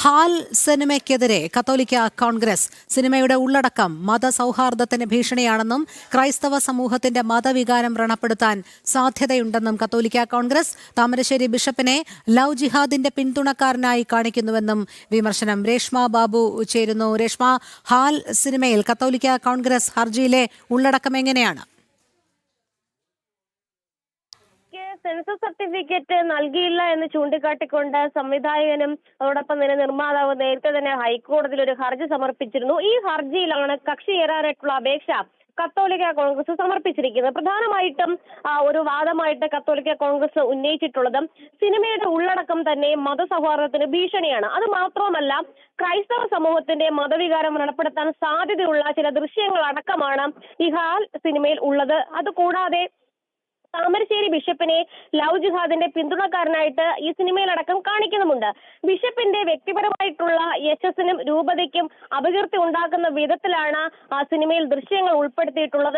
ഹാൽ സിനിമയ്ക്കെതിരെ കത്തോലിക്ക കോൺഗ്രസ് സിനിമയുടെ ഉള്ളടക്കം മതസൗഹാർദ്ദത്തിന് ഭീഷണിയാണെന്നും ക്രൈസ്തവ സമൂഹത്തിന്റെ മതവികാരം വ്രണപ്പെടുത്താൻ സാധ്യതയുണ്ടെന്നും കത്തോലിക്ക കോൺഗ്രസ് താമരശ്ശേരി ബിഷപ്പിനെ ലവ് ജിഹാദിന്റെ പിന്തുണക്കാരനായി കാണിക്കുന്നുവെന്നും വിമർശനം. രേഷ്മ ബാബു ചേരുന്നു. രേഷ്മ, ഹാൽ സിനിമയിൽ കത്തോലിക്ക കോൺഗ്രസ് ഹർജിയിലെ ഉള്ളടക്കം എങ്ങനെയാണ്? സെൻസസ് സർട്ടിഫിക്കറ്റ് നൽകിയില്ല എന്ന് ചൂണ്ടിക്കാട്ടിക്കൊണ്ട് സംവിധായകനും അതോടൊപ്പം തന്നെ നിർമ്മാതാവ് നേരത്തെ തന്നെ ഹൈക്കോടതിയിൽ ഒരു ഹർജി സമർപ്പിച്ചിരുന്നു. ഈ ഹർജിയിലാണ് കക്ഷി ചേരാനായിട്ടുള്ള അപേക്ഷ കത്തോലിക്ക കോൺഗ്രസ് സമർപ്പിച്ചിരിക്കുന്നത്. പ്രധാനമായിട്ടും ഒരു വാദമായിട്ട് കത്തോലിക്ക കോൺഗ്രസ് ഉന്നയിച്ചിട്ടുള്ളത് സിനിമയുടെ ഉള്ളടക്കം തന്നെ മതസൗഹാർദ്ദത്തിന് ഭീഷണിയാണ്. അത് മാത്രവുമല്ല, ക്രൈസ്തവ സമൂഹത്തിന്റെ മതവികാരം വ്രണപ്പെടുത്താൻ സാധ്യതയുള്ള ചില ദൃശ്യങ്ങൾ അടക്കമാണ് ഈ ഹാൽ സിനിമയിൽ ഉള്ളത്. അതുകൂടാതെ താമരശ്ശേരി ബിഷപ്പിനെ ലവ് ജിഹാദിന്റെ പിന്തുണക്കാരനായിട്ട് ഈ സിനിമയിലടക്കം കാണിക്കുന്നുമുണ്ട്. ബിഷപ്പിന്റെ വ്യക്തിപരമായിട്ടുള്ള യശസ്സിനും രൂപതയ്ക്കും അപകീർത്തി ഉണ്ടാക്കുന്ന വിധത്തിലാണ് ആ സിനിമയിൽ ദൃശ്യങ്ങൾ ഉൾപ്പെടുത്തിയിട്ടുള്ളത്.